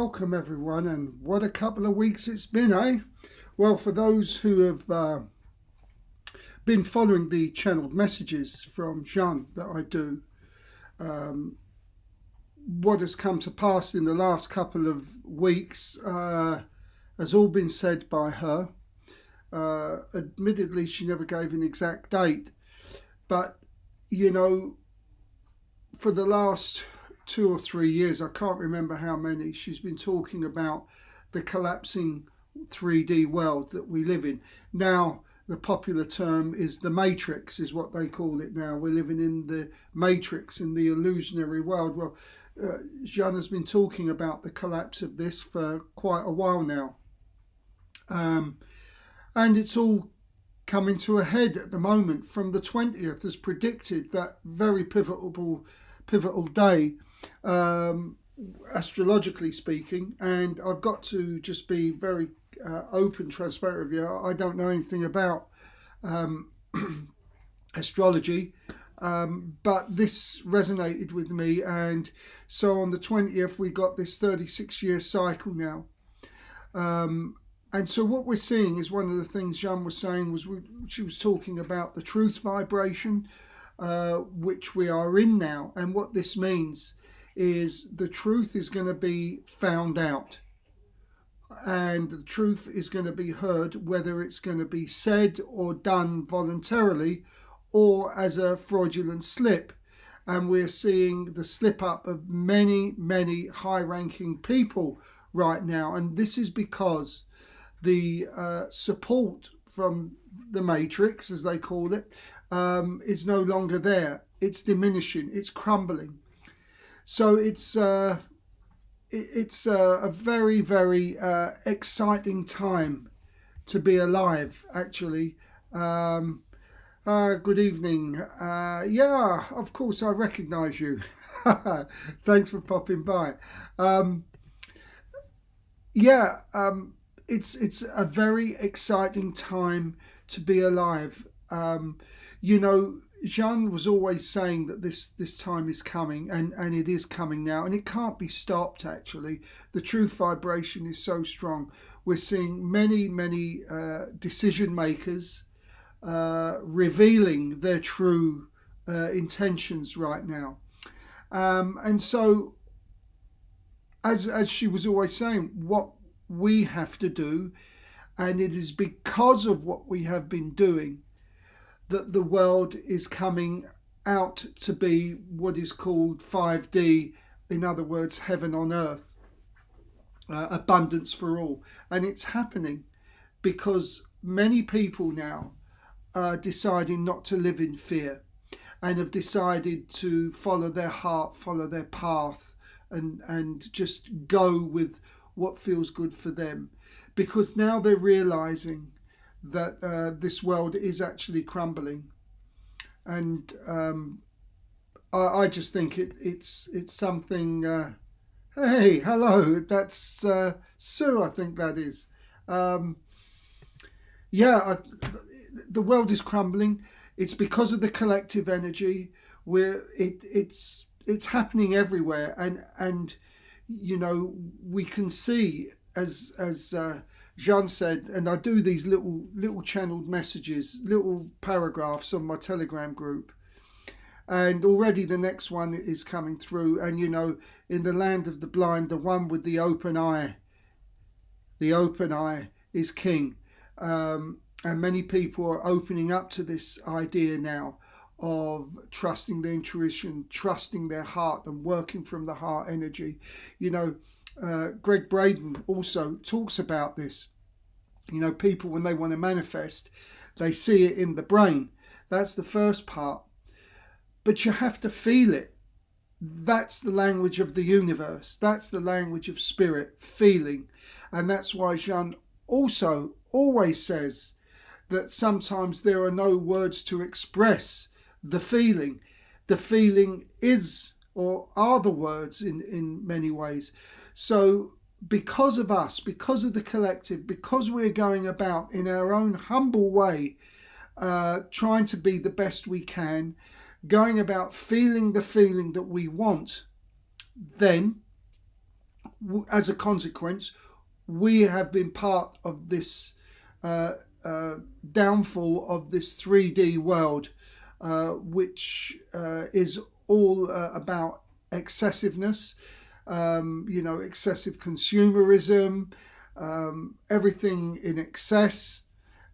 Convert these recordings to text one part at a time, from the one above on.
welcome everyone, and what a couple of weeks it's been, eh? Well, for those who have been following the channeled messages from Jeanne that I do, what has come to pass in the last couple of weeks has all been said by her. Admittedly, she never gave an exact date, but you know, for the last 2 or 3 years, I can't remember how many, she's been talking about the collapsing 3D world that we live in. Now, the popular term is the Matrix, is what they call it now. We're living in the Matrix, in the illusionary world. Well, Jeanne has been talking about the collapse of this for quite a while now. And it's all coming to a head at the moment. From the 20th, as predicted, that very pivotal day, astrologically speaking. And I've got to just be very open, transparent with you. I don't know anything about astrology, but this resonated with me. And so on the 20th, we got this 36-year cycle now. And so what we're seeing is, one of the things Jeanne was saying was, she was talking about the truth vibration, which we are in now. And what this means is the truth is going to be found out. And the truth is going to be heard, whether it's going to be said or done voluntarily or as a fraudulent slip. And we're seeing the slip up of many, many high-ranking people right now. And this is because the support from the Matrix, as they call it, is no longer there. It's diminishing. It's crumbling. So it's a very, very exciting time to be alive, actually. Good evening. Yeah, of course, I recognise you. Thanks for popping by. It's a very exciting time to be alive. You know, Jeanne was always saying that this time is coming, and it is coming now, and it can't be stopped, actually. The truth vibration is so strong. We're seeing many decision makers revealing their true intentions right now. And so, as she was always saying, what we have to do, and it is because of what we have been doing that the world is coming out to be what is called 5D, in other words, heaven on earth, abundance for all. And it's happening because many people now are deciding not to live in fear, and have decided to follow their heart, follow their path, and just go with what feels good for them, because now they're realizing that this world is actually crumbling. And I just think it's something. Hey, hello, that's Sue, I think that is. The world is crumbling. It's because of the collective energy, where it's happening everywhere, and you know, we can see, as Jeanne said, and I do these little channeled messages, little paragraphs on my Telegram group, and already the next one is coming through. And you know, in the land of the blind, the one with the open eye is king. And many people are opening up to this idea now of trusting their intuition, trusting their heart, and working from the heart energy. You know, Greg Braden also talks about this. You know, people, when they want to manifest, they see it in the brain. That's the first part. But you have to feel it. That's the language of the universe. That's the language of spirit, feeling. And that's why Jeanne also always says that sometimes there are no words to express the feeling. The feeling is, or are, the words in many ways. So because of us, because of the collective, because we're going about in our own humble way, trying to be the best we can, going about feeling the feeling that we want, then as a consequence, we have been part of this downfall of this 3D world, which is all about excessiveness, excessive consumerism, everything in excess,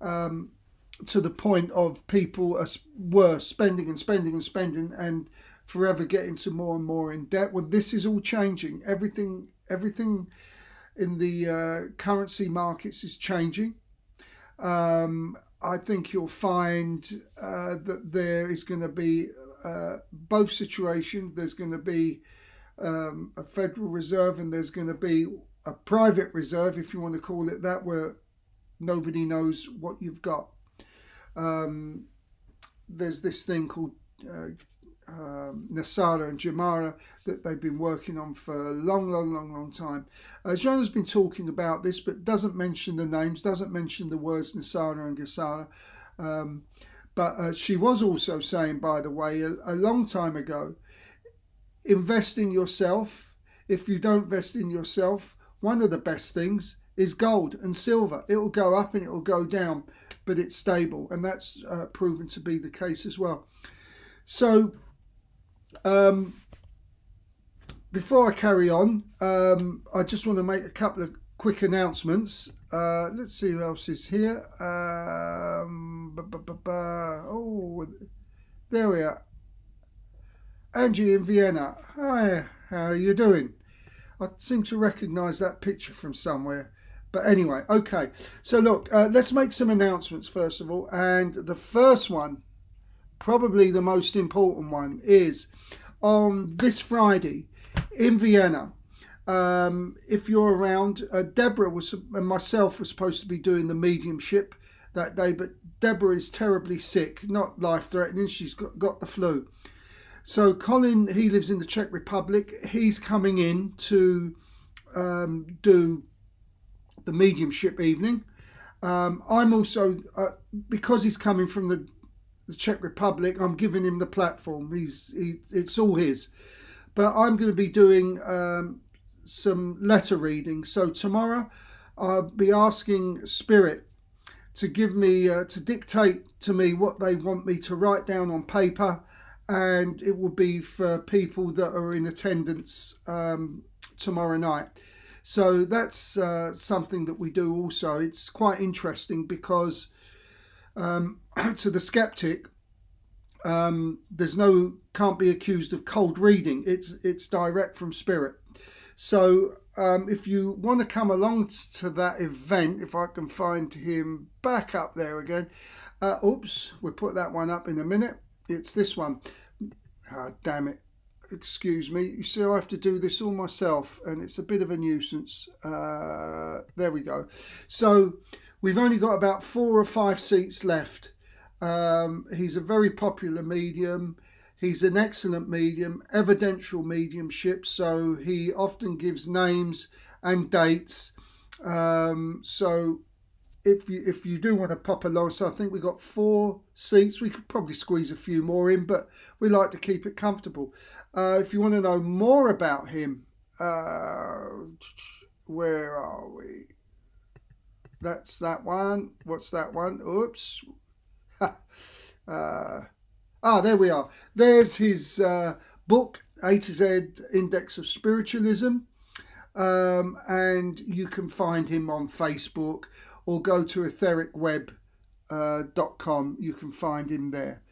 to the point of people were spending and spending and spending and forever getting to more and more in debt. Well, this is all changing. Everything in the currency markets is changing. I think you'll find that there is going to be both situations. There's going to be a Federal Reserve, and there's going to be a private reserve, if you want to call it that, where nobody knows what you've got. There's this thing called Nasara and Jamara that they've been working on for a long time. Jeanne has been talking about this, but doesn't mention the names, doesn't mention the words Nasara and Gasara. But she was also saying, by the way, a long time ago, invest in yourself. If you don't invest in yourself, one of the best things is gold and silver. It'll go up and it'll go down, but it's stable, and that's proven to be the case as well. So before I carry on, I just want to make a couple of quick announcements. Let's see who else is here. Oh, there we are. Angie in Vienna. Hi, how are you doing? I seem to recognise that picture from somewhere. But anyway, okay. So look, let's make some announcements first of all. And the first one, probably the most important one, is on this Friday in Vienna. If you're around, Deborah and myself were supposed to be doing the mediumship that day, but Deborah is terribly sick, not life-threatening. She's got the flu. So Colin, he lives in the Czech Republic. He's coming in to do the mediumship evening. I'm also, because he's coming from the Czech Republic, I'm giving him the platform. It's all his. But I'm going to be doing some letter reading. So tomorrow I'll be asking Spirit to give me, to dictate to me what they want me to write down on paper, and it will be for people that are in attendance tomorrow night. So that's something that we do also. It's quite interesting because to the skeptic, can't be accused of cold reading. It's direct from Spirit. So if you want to come along to that event, if I can find him back up there again. Oops, we'll put that one up in a minute. It's this one. Oh, damn it. Excuse me. You see, I have to do this all myself, and it's a bit of a nuisance. There we go. So we've only got about 4 or 5 seats left. He's a very popular medium. He's an excellent medium, evidential mediumship, so he often gives names and dates. So if you do want to pop along, so I think we've got 4 seats. We could probably squeeze a few more in, but we like to keep it comfortable. If you want to know more about him, where are we? That's that one. What's that one? Oops. There we are. There's his book, A to Z Index of Spiritualism. And you can find him on Facebook, or go to ethericweb.com. You can find him there.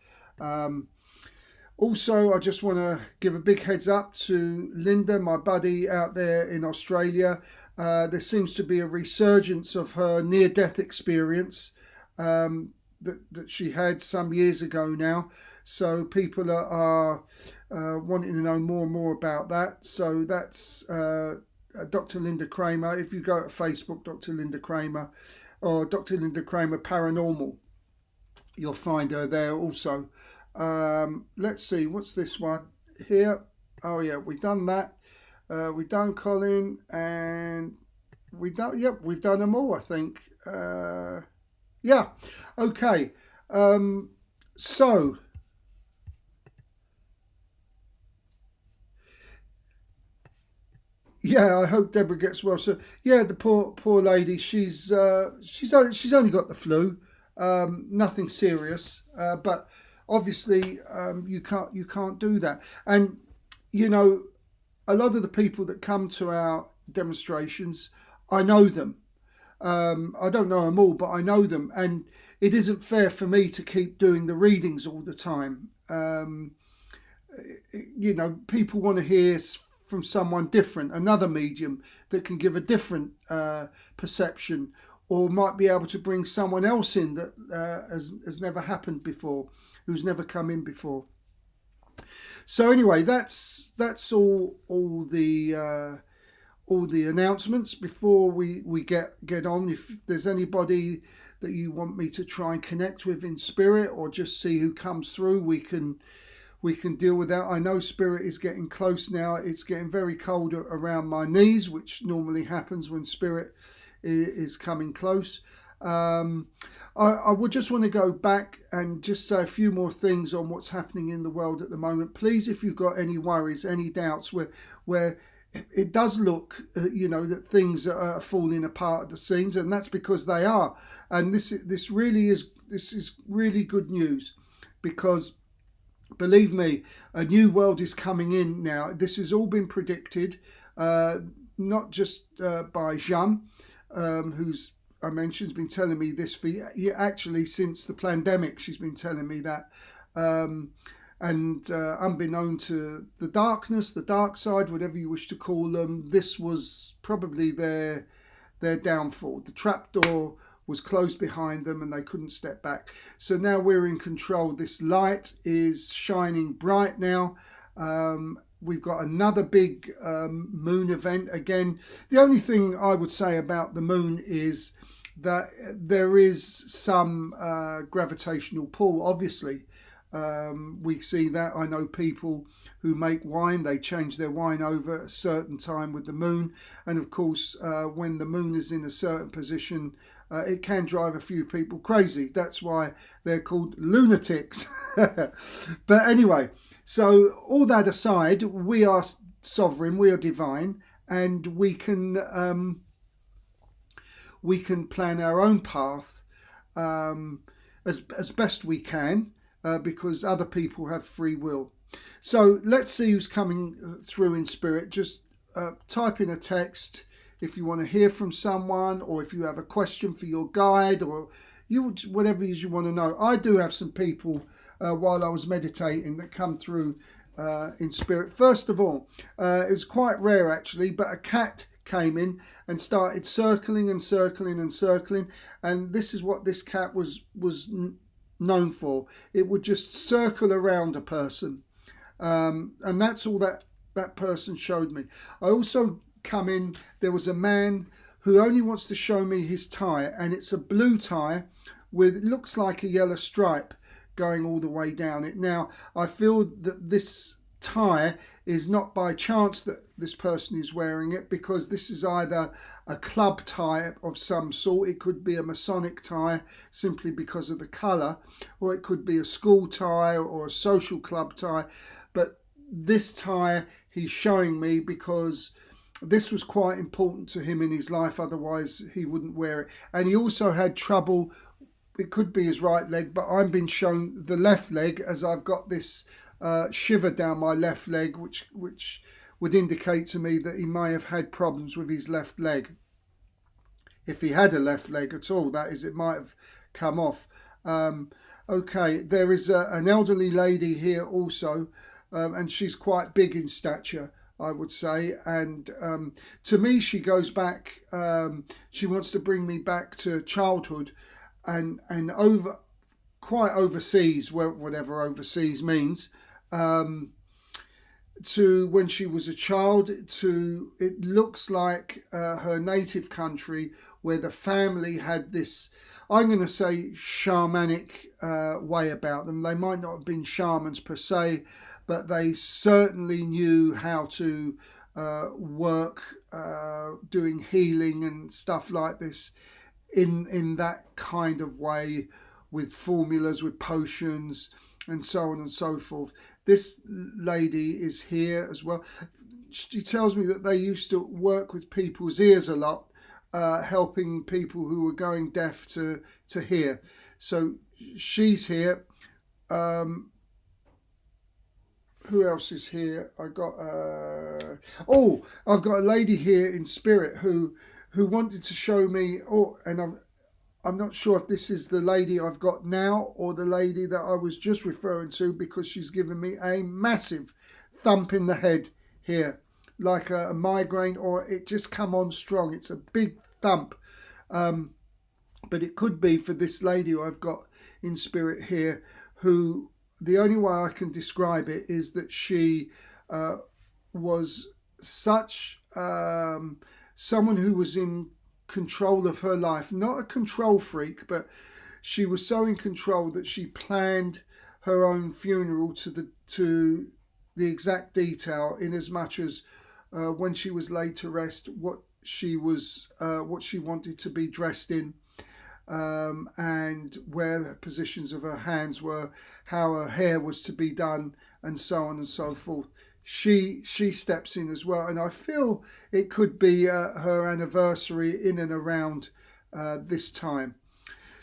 Also, I just want to give a big heads up to Linda, my buddy out there in Australia. There seems to be a resurgence of her near-death experience that she had some years ago now. So people are wanting to know more and more about that. So that's Dr. Linda Kramer. If you go to Facebook, Dr. Linda Kramer, or Dr. Linda Kramer Paranormal, you'll find her there also. Let's see, what's this one here? Oh yeah, we've done that. We've done Colin, and we've done them all, I think. Yeah, okay. So Yeah, I hope Deborah gets well. So yeah, the poor lady. She's only got the flu, nothing serious. But obviously, you can't do that. And you know, a lot of the people that come to our demonstrations, I know them. I don't know them all, but I know them, and it isn't fair for me to keep doing the readings all the time. People want to hear from someone different, another medium that can give a different perception, or might be able to bring someone else in that has never happened before, who's never come in before. So anyway, that's all the announcements before we get on. If there's anybody that you want me to try and connect with in spirit, or just see who comes through, we can deal with that. I know spirit is getting close now. It's getting very cold around my knees, which normally happens when spirit is coming close. I would just want to go back and just say a few more things on what's happening in the world at the moment. Please, if you've got any worries, any doubts, where it does look, that things are falling apart at the seams, and that's because they are. And this is really good news, because believe me, a new world is coming in now. This has all been predicted, not just by Jeanne, who's I mentioned, has been telling me this for actually since the pandemic. She's been telling me that, and unbeknown to the darkness, the dark side, whatever you wish to call them, this was probably their downfall. The trapdoor was closed behind them and they couldn't step back. So now we're in control. This light is shining bright now. We've got another big moon event again. The only thing I would say about the moon is that there is some gravitational pull, obviously. We see that. I know people who make wine, they change their wine over a certain time with the moon. And of course, when the moon is in a certain position, it can drive a few people crazy. That's why they're called lunatics. But anyway, so all that aside, we are sovereign, we are divine, and we can plan our own path as best we can, because other people have free will. So let's see who's coming through in spirit. Just type in a text if you want to hear from someone, or if you have a question for your guide, or whatever it is you want to know. I do have some people while I was meditating that come through in spirit. First of all, it was quite rare actually, but a cat came in and started circling and circling and circling, and this is what this cat was known for. It would just circle around a person, and that's all that person showed me. I also come in, there was a man who only wants to show me his tie, and it's a blue tie with, it looks like a yellow stripe going all the way down it. Now I feel that this tie is not by chance that this person is wearing it, because this is either a club tie of some sort, it could be a Masonic tie simply because of the colour, or it could be a school tie or a social club tie. But this tie he's showing me because this was quite important to him in his life, otherwise he wouldn't wear it. And he also had trouble, it could be his right leg, but I'm being shown the left leg, as I've got this shiver down my left leg, which would indicate to me that he may have had problems with his left leg. If he had a left leg at all, that is, it might have come off. Okay, there is an elderly lady here also, and she's quite big in stature, I would say, and to me she goes back, she wants to bring me back to childhood, and quite overseas, whatever overseas means, to when she was a child, to, it looks like her native country, where the family had this, I'm going to say, shamanic way about them. They might not have been shamans per se, but they certainly knew how to work doing healing and stuff like this in that kind of way, with formulas, with potions, and so on and so forth. This lady is here as well. She tells me that they used to work with people's ears a lot, helping people who were going deaf to hear. So she's here. Who else is here? I've got a lady here in spirit who wanted to show me. And I'm not sure if this is the lady I've got now or the lady that I was just referring to, because she's given me a massive thump in the head here, like a migraine, or it just come on strong. It's a big thump, but it could be for this lady who I've got in spirit here, who, the only way I can describe it is that she was such someone who was in control of her life, not a control freak, but she was so in control that she planned her own funeral to the exact detail, in as much as when she was laid to rest, what she wanted to be dressed in, and where the positions of her hands were, how her hair was to be done, and so on and so forth. She steps in as well, and I feel it could be her anniversary in and around this time.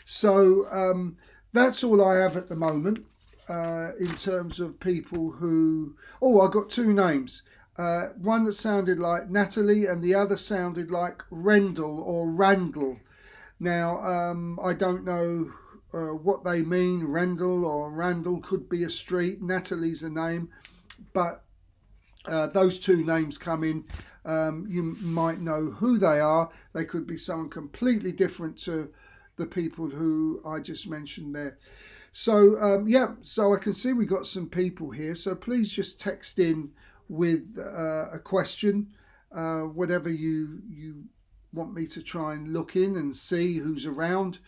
So that's all I have at the moment in terms of people who... I got two names. One that sounded like Natalie and the other sounded like Rendell or Randall. Now, I don't know what they mean. Rendell or Randall could be a street. Natalie's a name. But those two names come in. You might know who they are. They could be someone completely different to the people who I just mentioned there. So, so I can see we got some people here. So please just text in with a question, whatever you want me to try and look in and see who's around.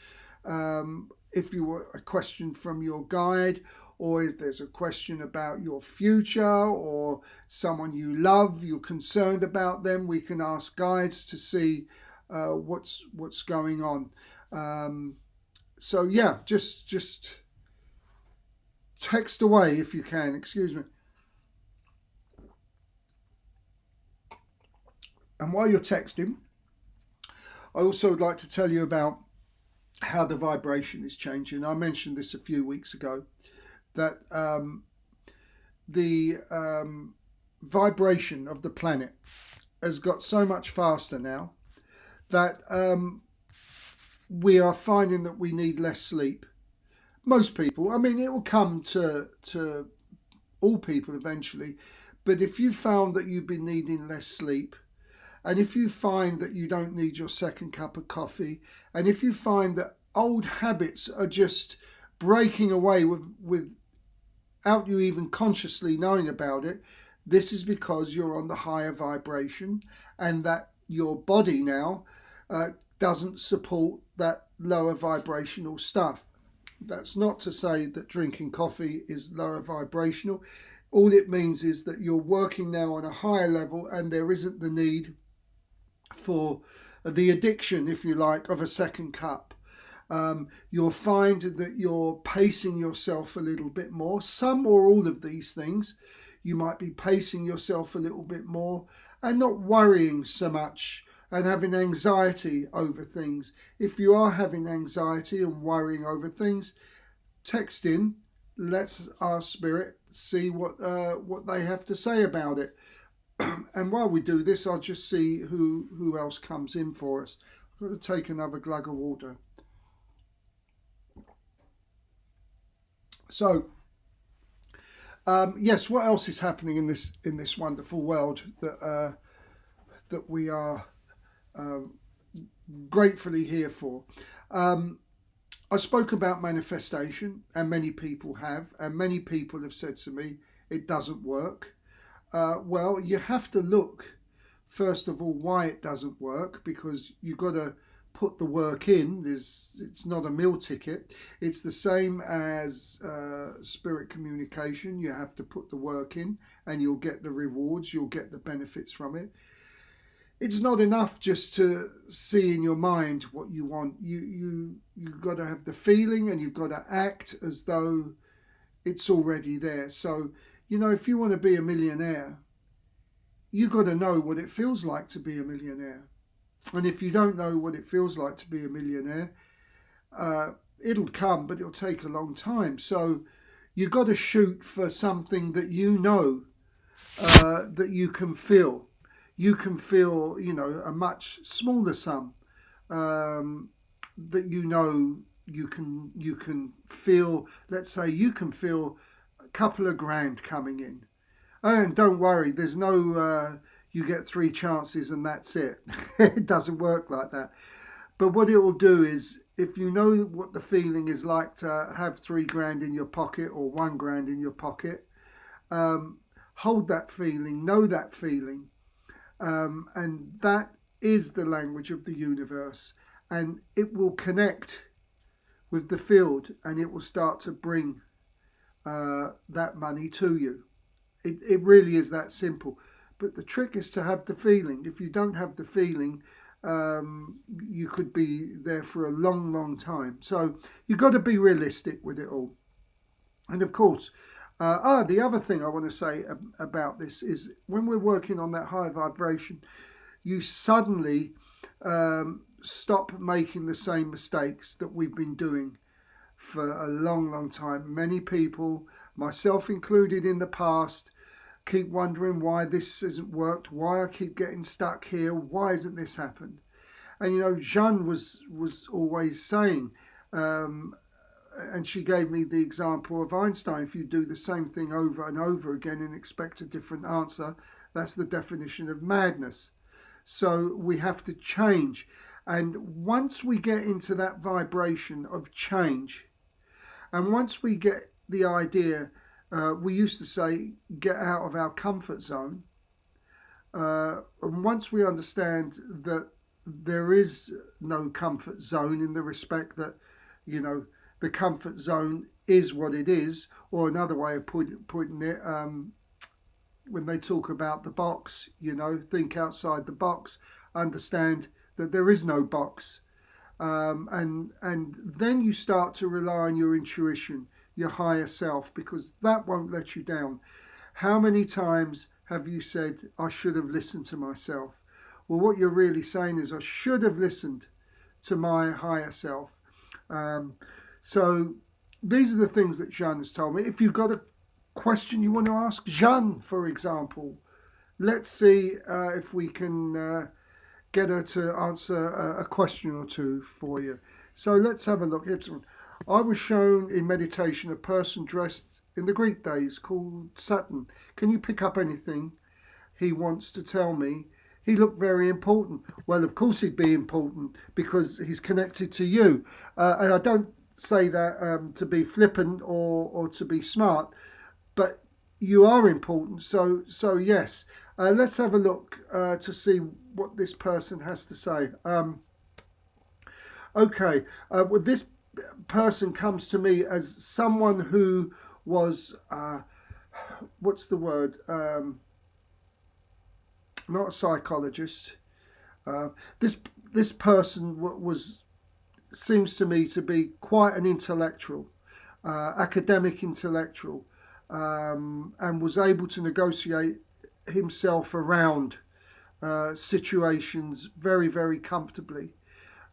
If you want a question from your guide, or if there's a question about your future or someone you love, you're concerned about them, we can ask guides to see what's going on. So yeah, just text away if you can. Excuse me. And while you're texting, I also would like to tell you about how the vibration is changing. I mentioned this a few weeks ago, that the vibration of the planet has got so much faster now that we are finding that we need less sleep. Most people, I mean, it will come to all people eventually, but if you found that you've been needing less sleep, and if you find that you don't need your second cup of coffee, and if you find that old habits are just breaking away without you even consciously knowing about it, this is because you're on the higher vibration, and that your body now doesn't support that lower vibrational stuff. That's not to say that drinking coffee is lower vibrational. All it means is that you're working now on a higher level, and there isn't the need for the addiction, if you like, of a second cup. You'll find that you're pacing yourself a little bit more. Some or all of these things, you might be pacing yourself a little bit more and not worrying so much and having anxiety over things. If you are having anxiety and worrying over things, text in. Let's ask Spirit, see what they have to say about it. And while we do this, I'll just see who else comes in for us. I've got to take another glug of water. So, yes, what else is happening in this wonderful world that we are gratefully here for? I spoke about manifestation, and many people have said to me, it doesn't work. Well, you have to look, first of all, why it doesn't work, because you've got to put the work in. It's not a meal ticket. It's the same as spirit communication. You have to put the work in, and you'll get the rewards, you'll get the benefits from it. It's not enough just to see in your mind what you want. You've got to have the feeling, and you've got to act as though it's already there. So, you know, if you want to be a millionaire, you got to know what it feels like to be a millionaire. And if you don't know what it feels like to be a millionaire, it'll come, but it'll take a long time. So you got to shoot for something that you know that you can feel. You can feel, you know, a much smaller sum that you know you can feel. Let's say you can feel a couple of grand coming in, and don't worry, there's no you get 3 chances and that's it. It doesn't work like that. But what it will do is, if you know what the feeling is like to have 3 grand in your pocket or 1 grand in your pocket, hold that feeling, know that feeling, and that is the language of the universe, and it will connect with the field, and it will start to bring that money to you. It really is that simple. But the trick is to have the feeling. If you don't have the feeling, you could be there for a long, long time. So you've got to be realistic with it all. And of course, the other thing I want to say about this is, when we're working on that high vibration, you suddenly stop making the same mistakes that we've been doing for a long, long time. Many people, myself included in the past, keep wondering why this hasn't worked, why I keep getting stuck here, why hasn't this happened? And you know, Jeanne was always saying, and she gave me the example of Einstein: if you do the same thing over and over again and expect a different answer, that's the definition of madness. So we have to change. And once we get into that vibration of change, and once we get the idea, we used to say, get out of our comfort zone. And once we understand that there is no comfort zone, in the respect that, you know, the comfort zone is what it is, or another way of putting it, when they talk about the box, you know, think outside the box, understand that there is no box. And then you start to rely on your intuition, your higher self, because that won't let you down. How many times have you said, I should have listened to myself? Well, what you're really saying is, I should have listened to my higher self. So these are the things that Jeanne has told me. If you've got a question you want to ask Jeanne, for example, let's see if we can get her to answer a question or two for you. So let's have a look. I was shown in meditation a person dressed in the Greek days called Saturn. Can you pick up anything he wants to tell me? He looked very important. Well, of course he'd be important, because he's connected to you. And I don't say that to be flippant or to be smart, but you are important. So yes, let's have a look to see what this person has to say. Okay, well, this person comes to me as someone who was, what's the word? Not a psychologist. This person seems to me to be quite an intellectual, academic intellectual, and was able to negotiate himself around situations very, very comfortably.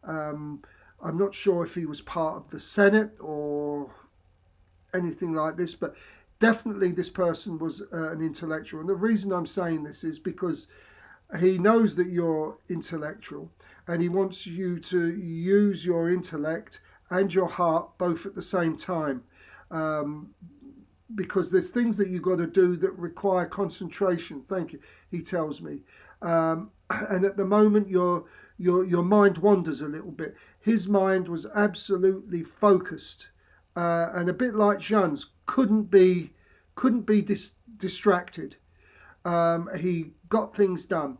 I'm not sure if he was part of the Senate or anything like this, but definitely this person was an intellectual. And the reason I'm saying this is because he knows that you're intellectual, and he wants you to use your intellect and your heart both at the same time, because there's things that you've got to do that require concentration. Thank you, he tells me. And at the moment your mind wanders a little bit. His mind was absolutely focused, and a bit like Jeanne's, couldn't be distracted. He got things done,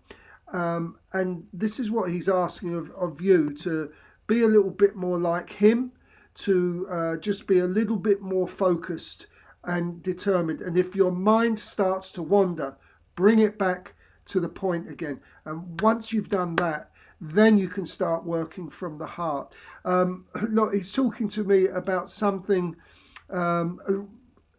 and this is what he's asking of you, to be a little bit more like him, to just be a little bit more focused and determined. And if your mind starts to wander, bring it back to the point again. And once you've done that, then you can start working from the heart. Look, he's talking to me about something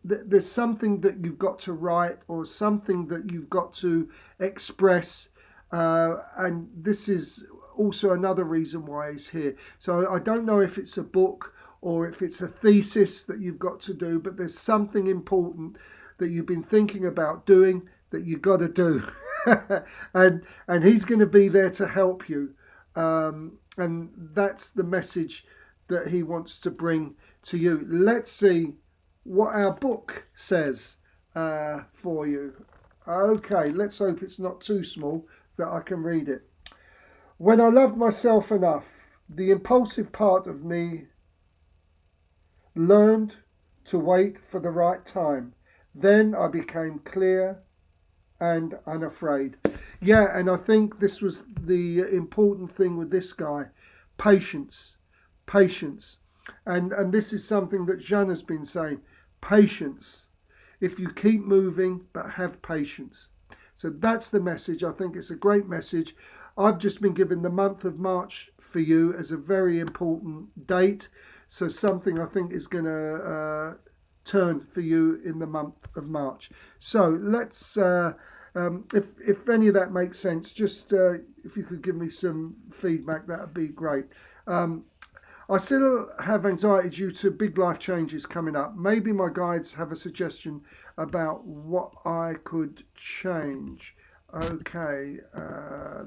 there's something that you've got to write or something that you've got to express, and this is also another reason why he's here. So I don't know if it's a book or if it's a thesis that you've got to do, but there's something important that you've been thinking about doing that you've got to do. and he's going to be there to help you, and that's the message that he wants to bring to you. Let's see what our book says for you. Okay, let's hope it's not too small that I can read it. When I loved myself enough, the impulsive part of me learned to wait for the right time. Then I became clear and unafraid. Yeah, and I think this was the important thing with this guy. Patience. Patience. And this is something that Jeanne has been saying. Patience. If you keep moving, but have patience. So that's the message. I think it's a great message. I've just been given the month of March for you as a very important date. So something I think is going to turn for you in the month of March. So let's, if any of that makes sense, just if you could give me some feedback, that would be great. I still have anxiety due to big life changes coming up. Maybe my guides have a suggestion about what I could change. Okay,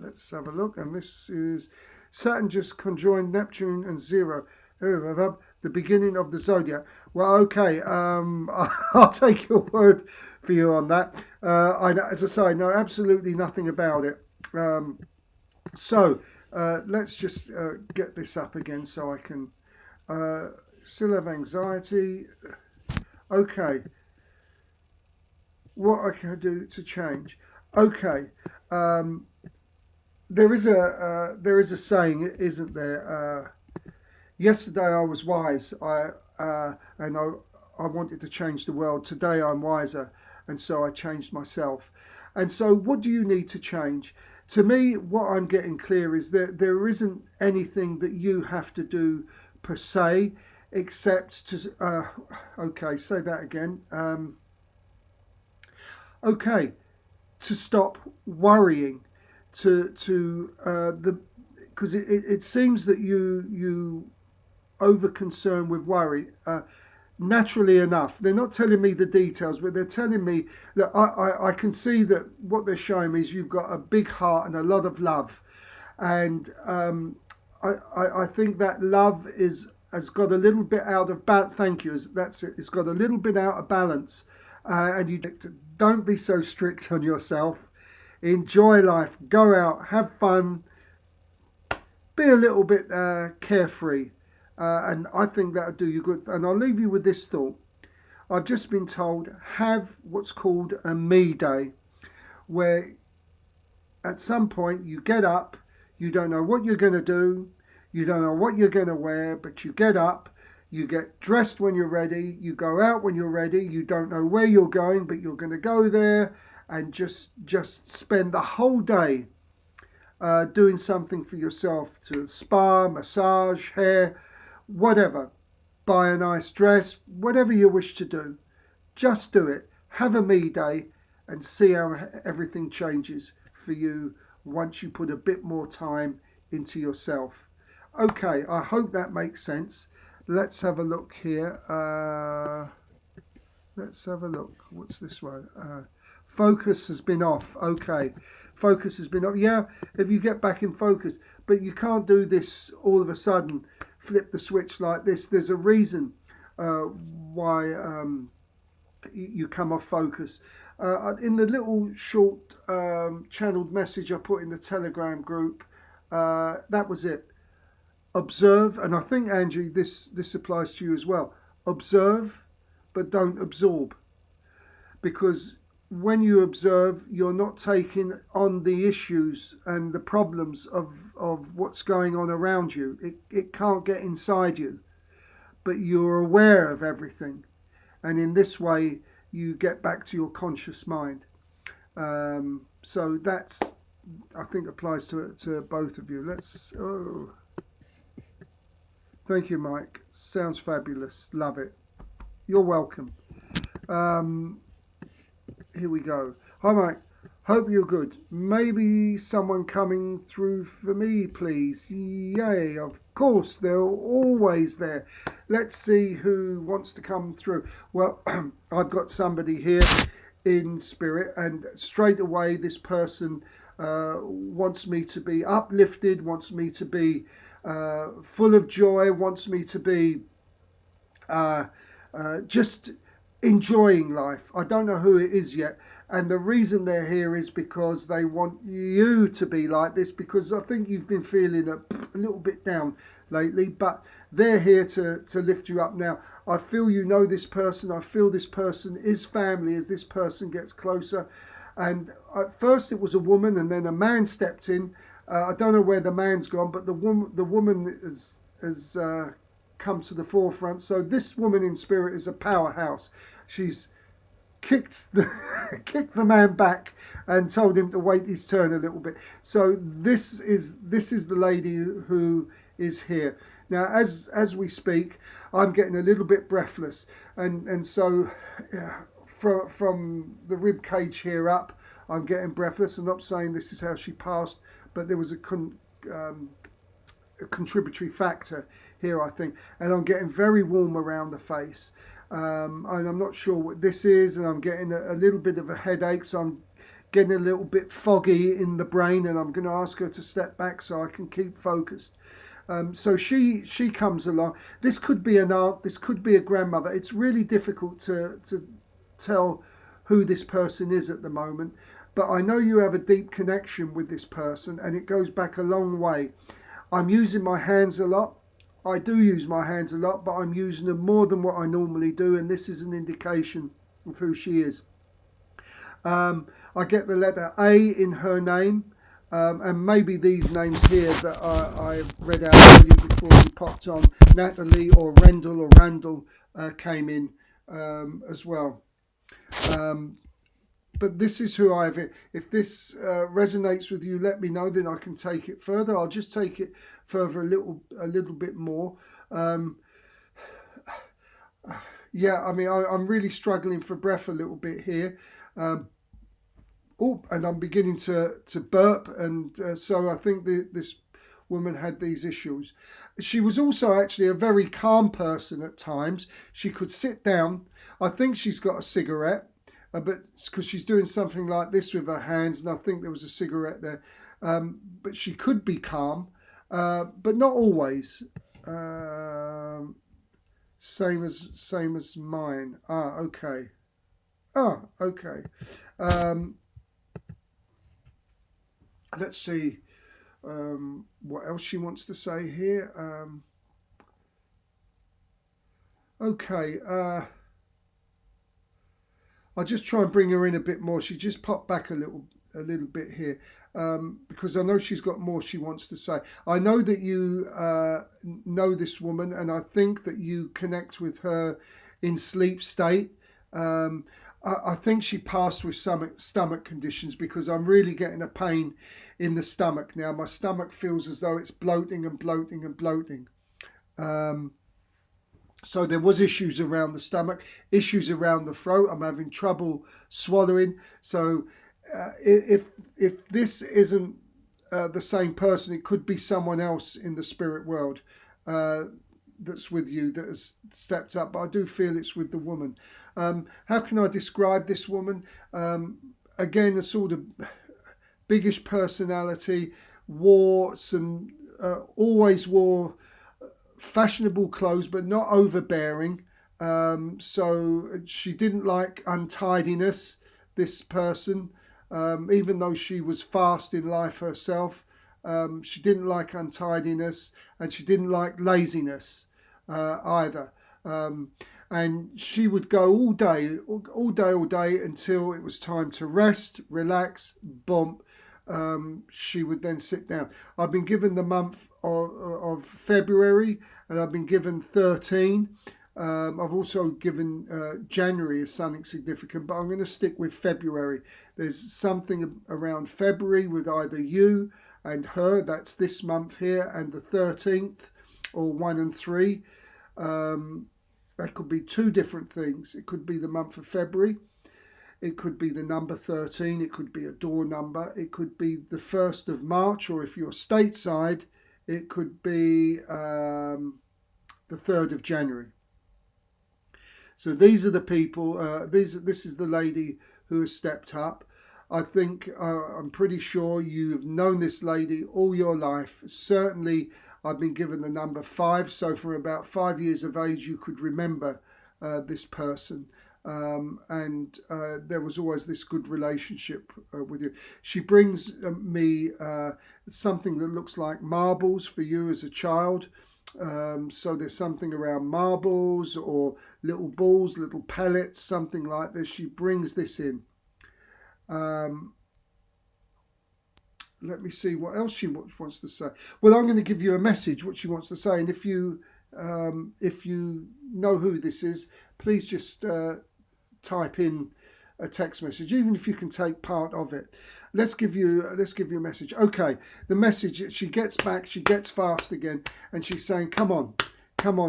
let's have a look. And this is Saturn just conjoined Neptune and Zero. The beginning of the zodiac. Well, okay, I'll take your word for you on that. As I say, I know absolutely nothing about it. So let's just get this up again so I can still have anxiety. Okay, what I can do to change. Okay, there is a saying, isn't there? Yesterday I was wise, and I wanted to change the world. Today I'm wiser, and so I changed myself. And so what do you need to change? To me, what I'm getting clear is that there isn't anything that you have to do per se, except to, okay, say that again. Okay, to stop worrying, because it seems that you over concern with worry. Naturally enough, they're not telling me the details, but they're telling me that I can see that what they're showing me is you've got a big heart and a lot of love, and I think that love has got a little bit out of balance. Thank you. That's it. It's got a little bit out of balance, and you don't be so strict on yourself. Enjoy life. Go out. Have fun. Be a little bit carefree. And I think that'll do you good. And I'll leave you with this thought. I've just been told, have what's called a me day, where at some point you get up, you don't know what you're going to do, you don't know what you're going to wear, but you get up, you get dressed when you're ready, you go out when you're ready, you don't know where you're going, but you're going to go there and just spend the whole day doing something for yourself, to spa, massage, hair, whatever, buy a nice dress, whatever you wish to do, just do it. Have a me day and see how everything changes for you once you put a bit more time into yourself. Okay, I hope that makes sense. Let's have a look here. Let's have a look. What's this one? Focus has been off. Okay, focus has been off. Yeah, if you get back in focus, but you can't do this all of a sudden. Flip the switch like this. There's a reason why you come off focus. In the little short channeled message I put in the Telegram group, that was it. Observe, and I think, Angie, this applies to you as well. Observe, but don't absorb. Because when you observe, you're not taking on the issues and the problems of what's going on around you. It can't get inside you, but you're aware of everything. And in this way, you get back to your conscious mind. So that's, I think, applies to both of you. Thank you, Mike. Sounds fabulous. Love it. You're welcome. Here we go. Hi, Mike. Hope you're good. Maybe someone coming through for me, please. Yay, of course, they're always there. Let's see who wants to come through. Well, I've got somebody here in spirit, and straight away, this person wants me to be uplifted, wants me to be full of joy, wants me to be just enjoying life. I don't know who it is yet. And the reason they're here is because they want you to be like this, because I think you've been feeling a little bit down lately, but they're here to lift you up now. I feel you know this person. I feel this person is family as this person gets closer. And at first it was a woman, and then a man stepped in. I don't know where the man's gone, but the woman has come to the forefront. So this woman in spirit is a powerhouse. She's kicked the man back and told him to wait his turn a little bit. So this is the lady who is here now. As we speak, I'm getting a little bit breathless, and so from the rib cage here up, I'm getting breathless. I'm not saying this is how she passed, but there was a contributory factor here, I think, and I'm getting very warm around the face. And I'm not sure what this is, and I'm getting a little bit of a headache, so I'm getting a little bit foggy in the brain, and I'm going to ask her to step back so I can keep focused. So she comes along. This could be an aunt, this could be a grandmother. It's really difficult to tell who this person is at the moment, but I know you have a deep connection with this person, and it goes back a long way. I'm using my hands a lot. I do use my hands a lot, but I'm using them more than what I normally do, and this is an indication of who she is. I get the letter A in her name, and maybe these names here that I read out earlier before you popped on, Natalie or Rendell or Randall, came in as well. But this is who I have. If this resonates with you, let me know, then I can take it further. I'll just take it further a little bit more. Yeah, I mean, I'm really struggling for breath a little bit here. And I'm beginning to burp, and so I think this woman had these issues. She was also actually a very calm person at times. She could sit down. I think she's got a cigarette. But because she's doing something like this with her hands, and I think there was a cigarette there. But she could be calm, but not always. Same as mine. Okay. Okay. Let's see what else she wants to say here. Okay. I'll just try and bring her in a bit more. She just popped back a little bit here, because I know she's got more she wants to say. I know that you know this woman, and I think that you connect with her in sleep state. I think she passed with some stomach conditions, because I'm really getting a pain in the stomach now. My stomach feels as though it's bloating and bloating and bloating. So there was issues around the stomach, issues around the throat. I'm having trouble swallowing. So if this isn't the same person, it could be someone else in the spirit world that's with you that has stepped up. But I do feel it's with the woman. How can I describe this woman? Again, a sort of biggish personality, always wore fashionable clothes, but not overbearing. So she didn't like untidiness, this person, even though she was fast in life herself. She didn't like untidiness, and she didn't like laziness either. And she would go all day until it was time to rest, relax, bump. She would then sit down. I've been given the month of February, and I've been given 13. I've also given January as something significant, but I'm going to stick with February. There's something around February with either you and her. That's this month here, and the 13th, or 1 and 3. That could be two different things. It could be the month of February. It could be the number 13. It could be a door number. It could be the 1st of March, or if you're stateside, it could be the 3rd of January. So these are the people. This is the lady who has stepped up. I think I'm pretty sure you've known this lady all your life. Certainly, I've been given the number 5. So for about 5 years of age, you could remember this person. And there was always this good relationship with you. She brings me something that looks like marbles for you as a child. So there's something around marbles or little balls, little pellets, something like this. She brings this in. Let me see what else she wants to say. Well, I'm going to give you a message, what she wants to say. And if you know who this is, please just type in a text message, even if you can take part of it. Let's give you a message. Okay, the message, she gets back, she gets fast again, and she's saying, come on,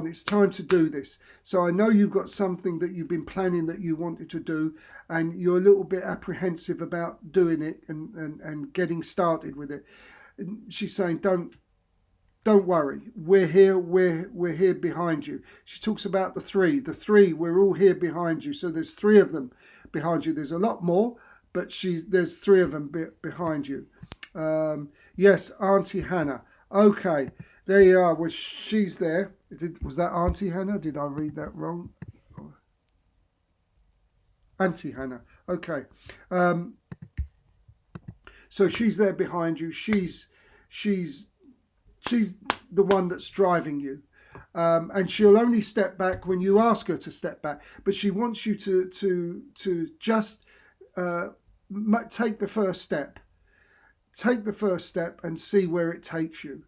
it's time to do this. So I know you've got something that you've been planning that you wanted to do, and you're a little bit apprehensive about doing it and getting started with it. And she's saying, don't worry, we're here behind you. She talks about the three, we're all here behind you. So there's 3 of them behind you. There's a lot more, but there's 3 of them behind you. Yes, Auntie Hannah. Okay, there you are. Well, she's there. Was that Auntie Hannah? Did I read that wrong? Auntie Hannah. Okay. So she's there behind you. She's the one that's driving you. And she'll only step back when you ask her to step back. But she wants you to just take the first step. Take the first step and see where it takes you.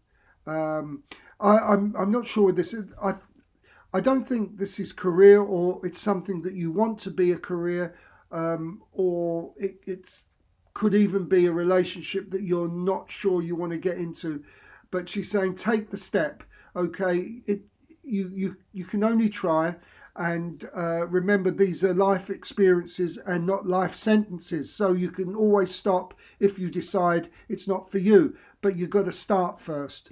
I'm not sure this is. I don't think this is career, or it's something that you want to be a career, or it's could even be a relationship that you're not sure you want to get into. But she's saying take the step. Okay, you can only try, and remember, these are life experiences and not life sentences. So you can always stop if you decide it's not for you, but you've got to start first.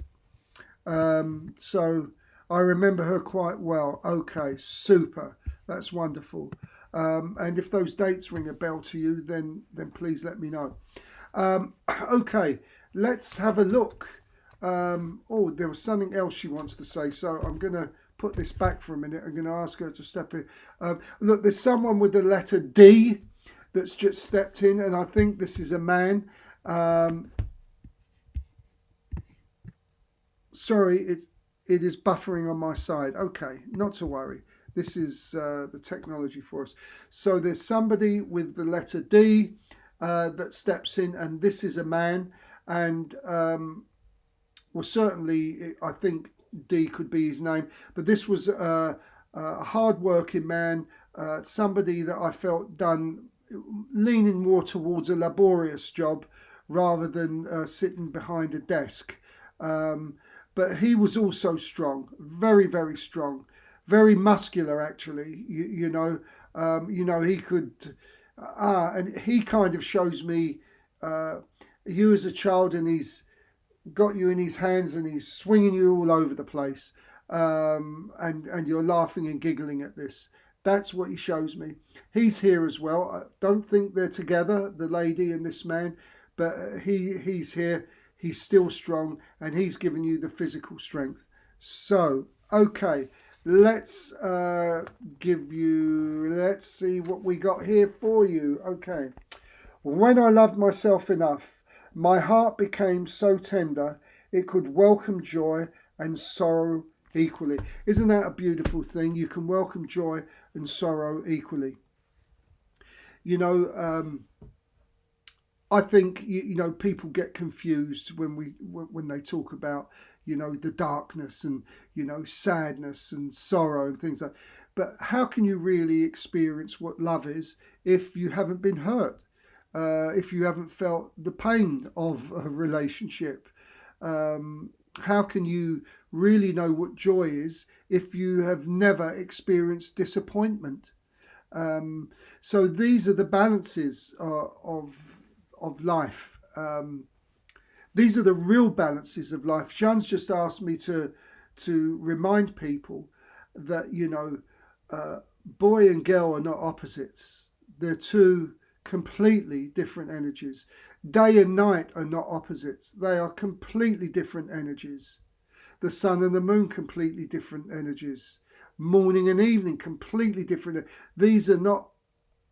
So I remember her quite well. Okay, super. That's wonderful. And if those dates ring a bell to you, then please let me know. Okay, let's have a look. Oh, there was something else she wants to say, so I'm going to put this back for a minute. I'm going to ask her to step in. Look, there's someone with the letter D that's just stepped in, and I think this is a man. Sorry, it is buffering on my side. Okay, not to worry. This is the technology for us. So there's somebody with the letter D that steps in, and this is a man. And well, certainly, I think D could be his name. But this was a hard-working man, somebody that I felt leaning more towards a laborious job rather than sitting behind a desk. But he was also strong, very, very strong, very muscular actually. You know, he could, and he kind of shows me you as a child, and he's got you in his hands and he's swinging you all over the place, and you're laughing and giggling at this. That's what he shows me. He's here as well. I don't think they're together, the lady and this man, but he's here. He's still strong, and he's giving you the physical strength. So, okay, let's see what we got here for you. Okay. When I loved myself enough, my heart became so tender, it could welcome joy and sorrow equally. Isn't that a beautiful thing? You can welcome joy and sorrow equally. You know, I think you know people get confused when they talk about the darkness and sadness and sorrow and things like that. But how can you really experience what love is if you haven't been hurt, if you haven't felt the pain of a relationship? how can you really know what joy is if you have never experienced disappointment? So these are the balances of life. These are the real balances of life. Jeanne's just asked me to remind people that, boy and girl are not opposites. They're two completely different energies. Day and night are not opposites. They are completely different energies. The sun and the moon, completely different energies. Morning and evening, completely different. These are not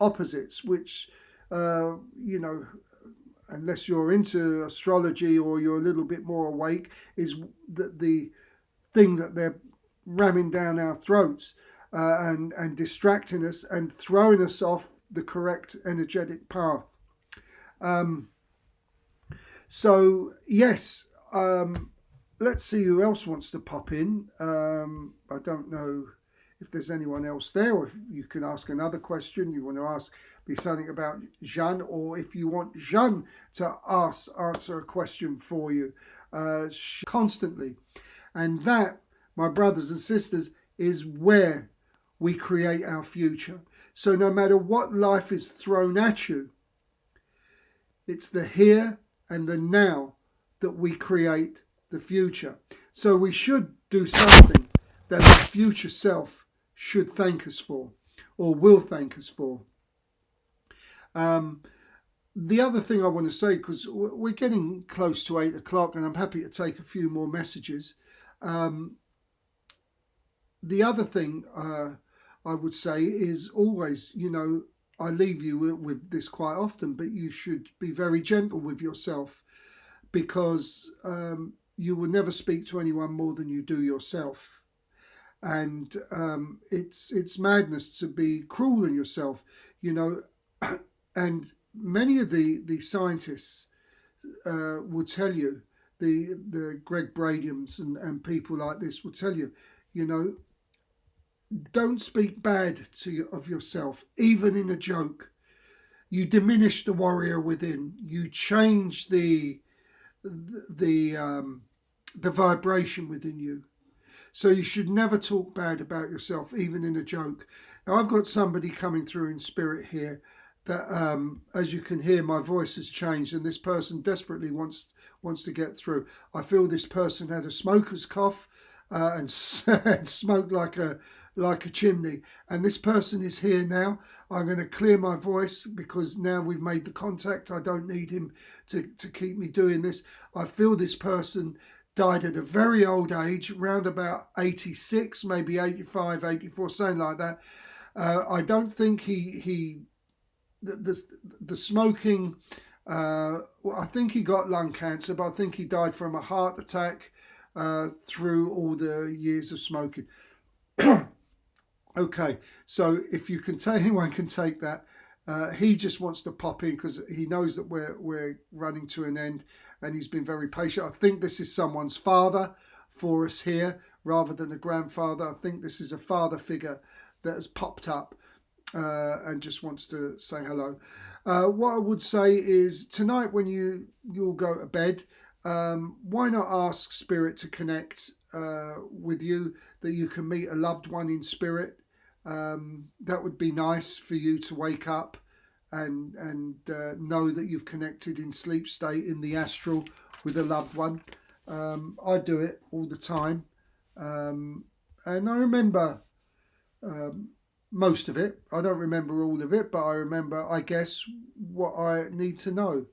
opposites, which, unless you're into astrology or you're a little bit more awake, is the thing that they're ramming down our throats and distracting us and throwing us off the correct energetic path. So yes, let's see who else wants to pop in. I don't know if there's anyone else there, or if you can ask another question. You want to ask me something about Jeanne, or if you want Jeanne to answer a question for you constantly. And that, my brothers and sisters, is where we create our future. So no matter what life is thrown at you, it's the here and the now that we create the future. So we should do something that our future self should thank us for, or will thank us for. The other thing I want to say, because we're getting close to 8 o'clock and I'm happy to take a few more messages. The other thing I would say is always, I leave you with this quite often, but you should be very gentle with yourself, because you will never speak to anyone more than you do yourself. And it's madness to be cruel on yourself, and many of the scientists will tell you, the Greg Bradians and people like this will tell you, don't speak bad of yourself, even in a joke. You diminish the warrior within. You change the vibration within you. So you should never talk bad about yourself, even in a joke. Now, I've got somebody coming through in spirit here that, as you can hear, my voice has changed, and this person desperately wants to get through. I feel this person had a smoker's cough and smoked like a chimney. And this person is here now. I'm going to clear my voice because now we've made the contact. I don't need him to keep me doing this. I feel this person died at a very old age, around about 86, maybe 85, 84, something like that. I don't think the smoking, I think he got lung cancer, but I think he died from a heart attack through all the years of smoking. Okay, so if you can anyone can take that. He just wants to pop in because he knows that we're running to an end, and he's been very patient. I think this is someone's father for us here rather than a grandfather. I think this is a father figure that has popped up and just wants to say hello. What I would say is, tonight when you'll go to bed, why not ask Spirit to connect with you, that you can meet a loved one in spirit. That would be nice for you to wake up and know that you've connected in sleep state in the astral with a loved one. I do it all the time, and I remember most of it. I don't remember all of it, but I remember, I guess, what I need to know.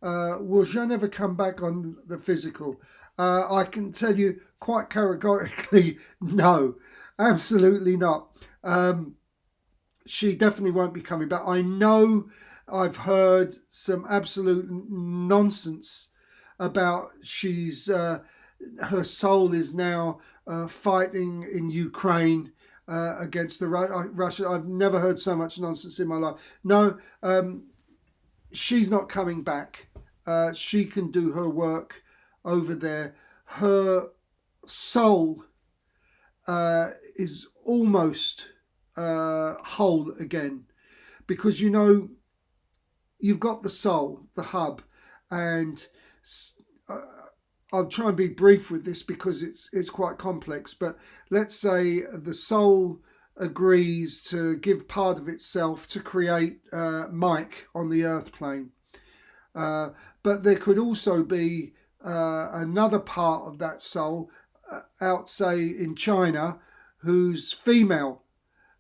Will Jeanne ever come back on the physical? I can tell you quite categorically, no, absolutely not. She definitely won't be coming back. I know I've heard some absolute nonsense about her soul is now fighting in Ukraine against the Russia. I've never heard so much nonsense in my life. No, she's not coming back. She can do her work over there. Her soul is almost whole again, because you've got the soul, the hub, and I'll try and be brief with this because it's quite complex. But let's say the soul agrees to give part of itself to create Mike on the earth plane. But there could also be another part of that soul out, say, in China, who's female.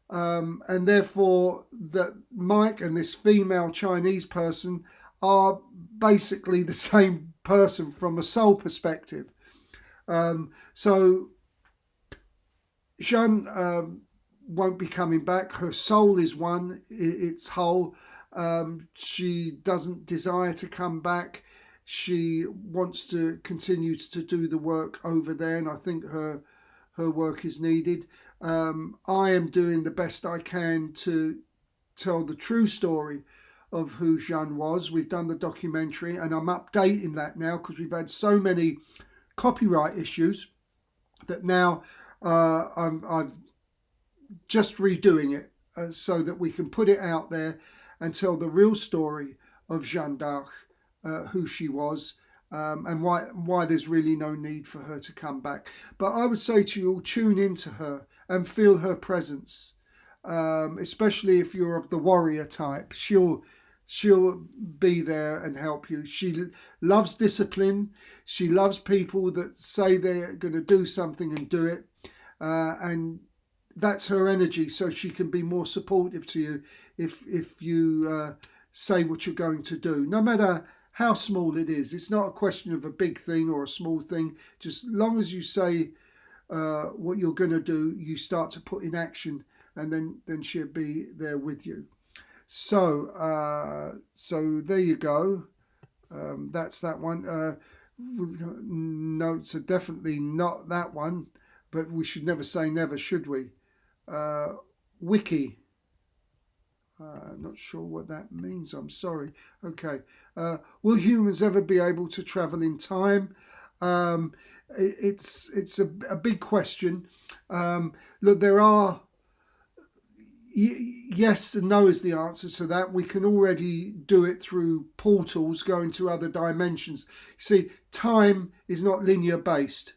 And therefore, that Mike and this female Chinese person are basically the same person from a soul perspective. So Jeanne won't be coming back. Her soul is one, it's whole. She doesn't desire to come back. She wants to continue to do the work over there, and I think her work is needed. I am doing the best I can to tell the true story of who Jeanne was. We've done the documentary, and I'm updating that now because we've had so many copyright issues that now I'm just redoing it so that we can put it out there and tell the real story of Jeanne d'Arc, who she was, and why there's really no need for her to come back. But I would say to you all, tune into her and feel her presence, especially if you're of the warrior type. She'll be there and help you. She loves discipline. She loves people that say they're going to do something and do it, and that's her energy. So she can be more supportive to you if you say what you're going to do, no matter how small it is. It's not a question of a big thing or a small thing. Just as long as you say what you're going to do, you start to put in action, and then she'll be there with you. So there you go. That's that one. Notes are definitely not that one, but we should never say never, should we? Wiki. Not sure what that means. I'm sorry. Okay. Will humans ever be able to travel in time? It's a big question. Look, there are yes and no is the answer to that. We can already do it through portals going to other dimensions. See, time is not linear based.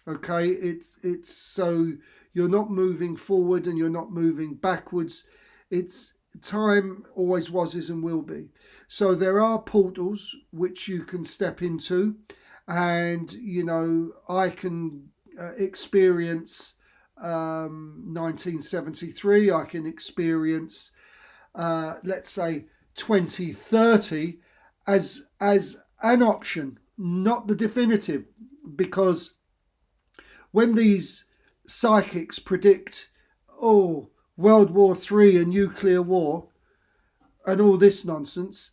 Okay, it's so you're not moving forward and you're not moving backwards. It's time always was, is, and will be. So there are portals which you can step into, and I can experience 1973. I can experience let's say 2030 as an option, not the definitive, because when these psychics predict World War III and nuclear war and all this nonsense,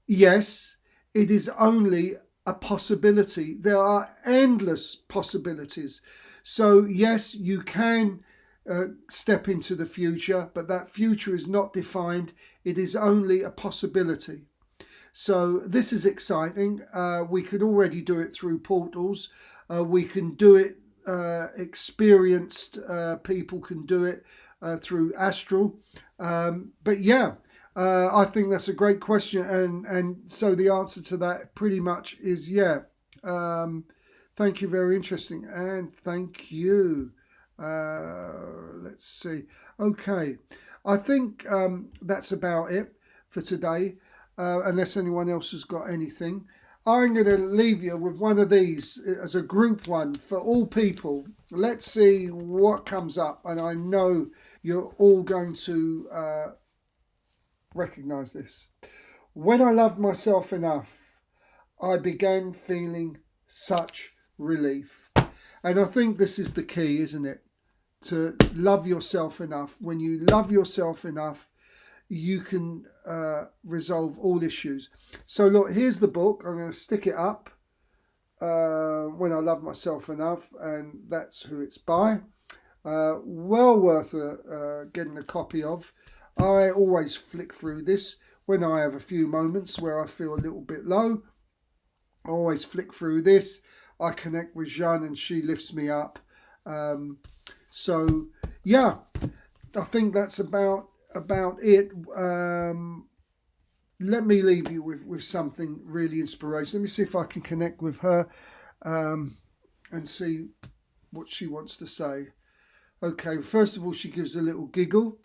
yes, it is only a possibility. There are endless possibilities. So yes, you can step into the future, but that future is not defined. It is only a possibility. So this is exciting. We can already do it through portals. We can do it, experienced people can do it through astral. But yeah, I think that's a great question. And so the answer to that pretty much is yeah. Thank you, very interesting. And thank you. Let's see. Okay, I think that's about it for today, unless anyone else has got anything. I'm going to leave you with one of these as a group one for all people. Let's see what comes up, and I know you're all going to recognize this. When I loved myself enough, I began feeling such relief. And I think this is the key, isn't it? To love yourself enough. When you love yourself enough, you can resolve all issues. So look, here's the book. I'm going to stick it up. When I Love Myself Enough, and that's who it's by. Well worth getting a copy of. I always flick through this when I have a few moments where I feel a little bit low. I always flick through this. I connect with Jeanne and she lifts me up. So yeah, I think that's about it. let me leave you with something really inspirational. Let me see if I can connect with her and see what she wants to say. Okay, first of all, she gives a little giggle,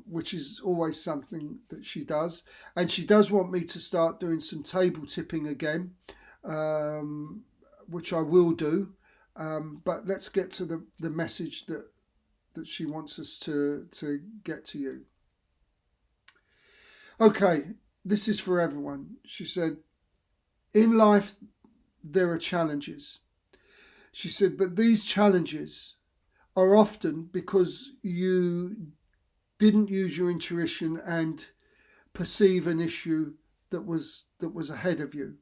which is always something that she does. And she does want me to start doing some table tipping again, which I will do. But let's get to the message that she wants us to get to you. Okay, this is for everyone. She said, in life, there are challenges. She said, but these challenges are often because you didn't use your intuition and perceive an issue that was ahead of you.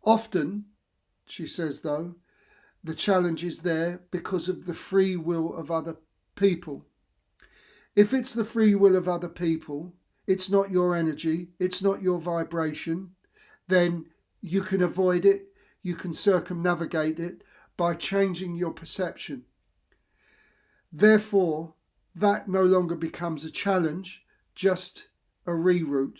Often, she says though, the challenge is there because of the free will of other people. If it's the free will of other people, it's not your energy, it's not your vibration, then you can avoid it, you can circumnavigate it by changing your perception. Therefore, that no longer becomes a challenge, just a reroute.